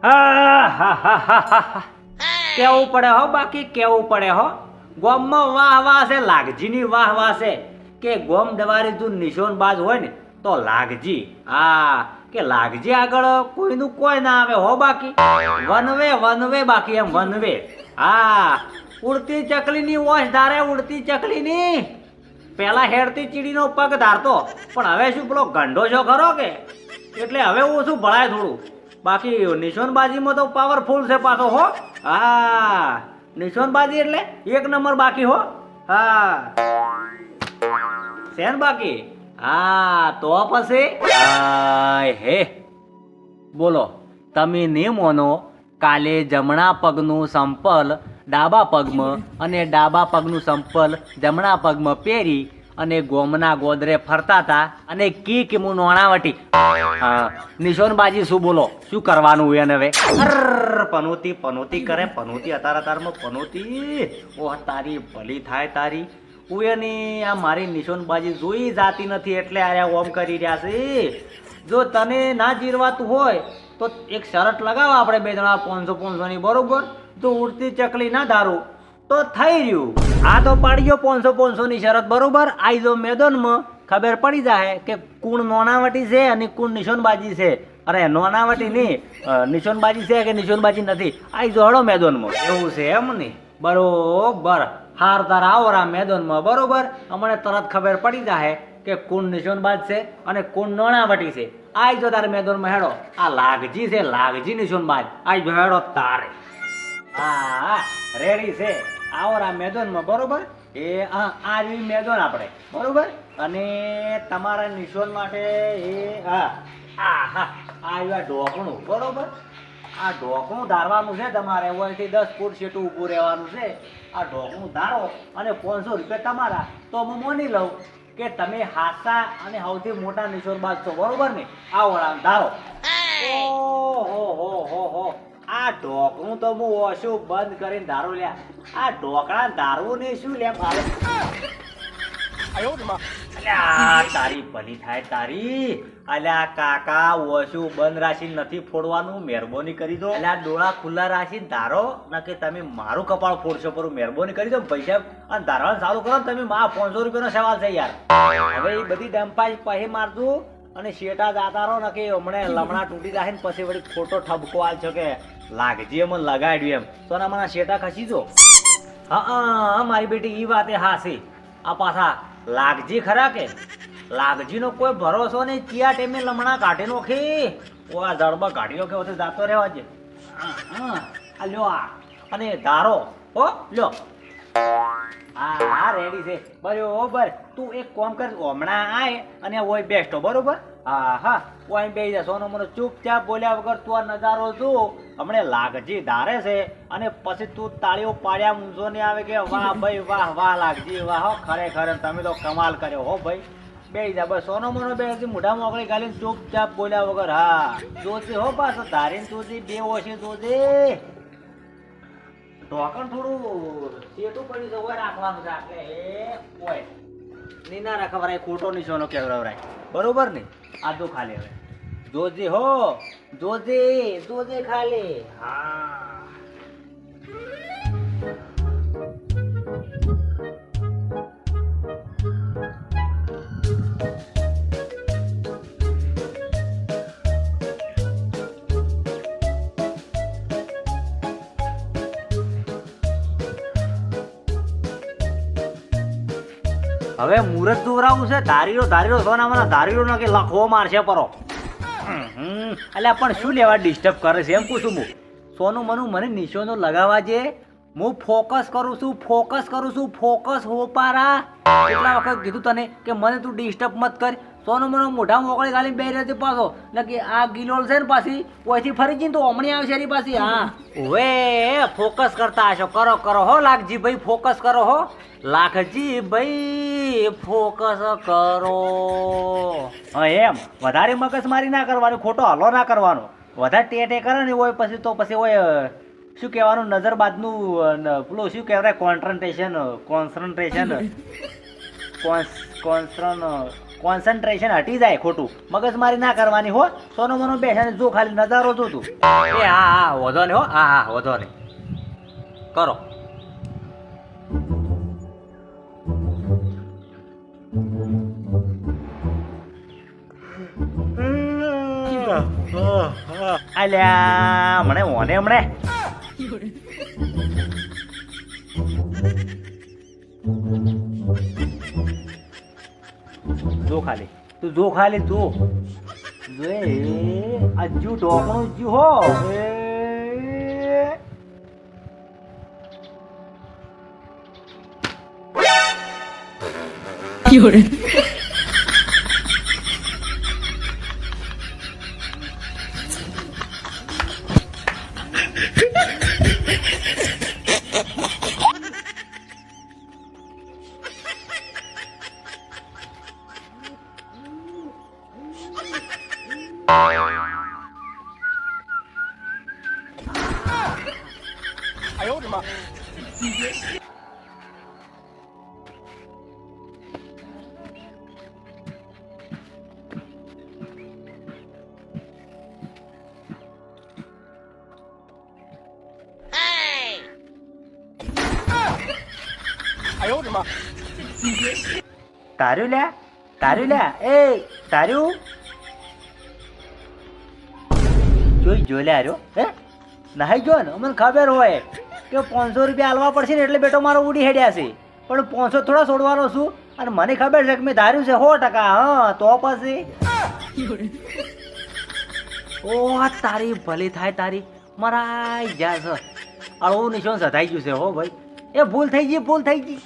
હા હા હા હા હા કેવું પડે હો, બાકી કેવું પડે હો. ગોમમાં વાહ વાહ છે, લાગજીની વાહ વાહ છે કે ગોમ દવારી તું નિશોનબાજ હોય ને તો લાગજી. હા કે લાગજી આગળ કોઈનું કોઈ ના આવે હો, બાકી વનવે વનવે બાકી એમ વનવે. હા ઉડતી ચકલીની ઓશ ધારે, ઉડતી ચકલીની પેલા હેડતી ચીડીનો પગ ધારતો, પણ હવે શું પેલો ગંડો છો ખરો કે એટલે હવે ઓછું ભળાય થોડું. બાકી નિશાનબાજીમાં તો પાવરફુલ છે પાછો હો. હા નિશાનબાજી એટલે એક નંબર બાકી હો. હા શેન બાકી. હા તો પછી હે બોલો તમે નહીં મોનો. કાલે જમણા પગનું સંપલ ડાબા પગમાં અને ડાબા પગનું સંપલ જમણા પગમાં પહેરી અને ગોમના ગોદરે ફરતા હતા અને કી કે હું નોણાવટી. નિશોનબાજી શું બોલો શું કરવાનું હોય ને હવે. પનોતી પનોતી કરે, પનોતી અતારમાં પનોતી. ઓહ તારી ભલી થાય તારી. ઉયની આ મારી નિશોનબાજી જોઈ જાતી નથી એટલે આ ઓમ કરી રહ્યા છે. જો તને ના જીરવાતું હોય તો એક શરત લગાવો આપણે બે જણા 500 ની બરોબર. જો ઉડતી ચકલી ના ધારું તો થઈ રહ્યું. આ તો પાડી ગયો 500 ની શરત બરોબર. આઈ જો મેદાનમાં ખબર પડી જાય કે કુણ નોનાવટી છે અને કુણ નિશોનબાજી છે. અરે નોનાવટી નહીં, નિશોનબાજી છે કે નિશોનબાજી નથી. આઈ જો હળો મેદાનમાં. એવું છે એમ ને બરોબર. હાર તાર આવરા મેદાનમાં બરોબર. અમને તરત ખબર પડી જાય કે કોણ નિશોનબાજ છે અને કોણ નોણાવટી છે. આઈ જો તારે મેદાનમાં હેડો. આ લાગજી છે, લાગજી નિશોનબાજ. આઈ જો હેડો તારે. હા રેડી છે. આવરા મેદાનમાં બરોબર. એ આ જેવી મેદાન આપણે બરોબર. અને તમારા નિશોન માટે એ હા હા આ ઢોકણું બરોબર. આ ઢોકણું ધારવાનું છે તમારે. ઓયથી 10 ફૂટ સેટું ઊભું રહેવાનું છે. આ ઢોકણું ધારો અને 500 રૂપિયા તમારા. તો હું માની લઉં કે તમે હાસા અને સૌથી મોટા નિશોનબાજ છો બરોબર ને. આ વળાંક ધારો. ઓહો આ ઢોકણું તો હું ઓછું બંધ કરીને ધારો લ્યા. આ ઢોકળા ધારવું ને શું લે મારે. તારી ભલી થાય તારી. અલ્યા કાકા ઓછું બંધ રાખીને નથી ફોડવાનું, મહેરબાની કરી દો. અલ્યા ડોળા ખુલ્લા રાખીને ધારો નકે તમે મારું કપાળ ફોડશો. પર મહેરબાની કરી દો પૈસા અને ધારવાનું ચાલુ કરો ને તમે. માં 500 રૂપિયાનો સવાલ છે યાર. હવે એ બધી ડંપાઈ પહે મારતું અને શેટા જાતા રહો નકે હમણાં લમણા તૂટી જાય ને પછી વળી ખોટો ઠપકો આલ છો કે લાગજી એમ લગાડ્યું એમ. તો ના મને શેટા ખસી જો. હા મારી બેટી એ વાતે હાસી. આ પાછા લાગજી ખરા કે લાગજીનો કોઈ ભરોસો નહીં. ચિયા ટેમે લમણા કાઢી નોખી. ઓ આ જડબા કાઢી નો કે જાતો રહેવા છે. આ લ્યો આ અને ધારો હો લ્યો. હા રેડી છે બરોબર. તું એક કામ કર હમણાં આય અને ઓય બેસ્ટો બરોબર. હા ઓય બેસી જા. સોનો મને ચૂપચાપ બોલ્યા વગર તું આ નજારો જો. હમણે લાગજી ધારે છે અને પછી તું તાળીઓ પાડ્યા ઊંઝો ને આવે કે વાહ ભાઈ વાહ વાહ લાગજી વાહ હો ખરેખર તમે તો કમાલ કર્યો હો ભાઈ. બેસી જા બસ. સોનો મોનો બે મોઢા મોકળી ગાલીને ચૂપચાપ બોલ્યા વગર. હા જોજે હો પાછો ધારીને જોજે. બે ઓછી જોજે. ઢોકણ થોડું શેઠું પડી જવું રાખવાનું છે એટલે એ હોય નીના રાખવરાય. ખોટો નિશાનો કહેવરાય બરોબર ને. આ તો ખાલી હવે જોજે હો. જોજે ખાલી. હા હવે મુહૂર્ત દોરાવું છે. ધારીરો સોનામાં ધારીરો ના કે લખવો મારશે પરો. એટલે પણ શું લેવા ડિસ્ટર્બ કરે છે એમ પૂછું હું. સોનું મનું મને નિશાનો લગાવવા છે. હું ફોકસ કરું છું. ફોકસ હો પારા. કેટલા વખત કીધું તને કે મને તું ડિસ્ટર્બ મત કર. સોનું મનો મોઢા મોકળી ગાલી બે રહેતી પાછો કે આ ગિલોલ છે ને પાછી ઓયથી ફરી જઈને તો હમણી આવશે એની પાછી. હા વે ફોકસ કરતા હશો. કરો હો લાગજી ભાઈ. ફોકસ કરો હો લાખજી ભાઈ. ફોકસ કરો. હા એમ વધારે મગજ મારી ના કરવાની. ખોટો હલો ના કરવાનો. વધારે ટેટે કરે ને હોય પછી તો પછી હોય શું કહેવાનું નજરબાજનું પેલું શું કહેવાય કોન્સન્ટ્રેશન હટી જાય ખોટું મગજમારી ના કરવાની હો સોનો મનો બેસાને જો ખાલી નજારો જો તું એ હા વધો ને હો હા વધો ને કરો અલ્યા હમણે જો ખાલી તું જો ખાલી તું જો આજુ ઢોકણું જ્યું હો તાર્યું લ્યા એ તાર્યું જોઈ લે આર્યો હે નાહી જો ને મને ખબર હોય કે 500 રૂપિયા આલવા પડશે ને એટલે બેટો મારો ઉડી હેડ્યા છે પણ 500 થોડા છોડવાનો છું અને મને ખબર છે કે મેં ધાર્યું છે 100%. હા તો પછી ઓ તારી ભલી થાય તારી મરાઈ જા છે અળવું નિશાન સધાઈ ગયું છે હો ભાઈ એ ભૂલ થઈ ગઈ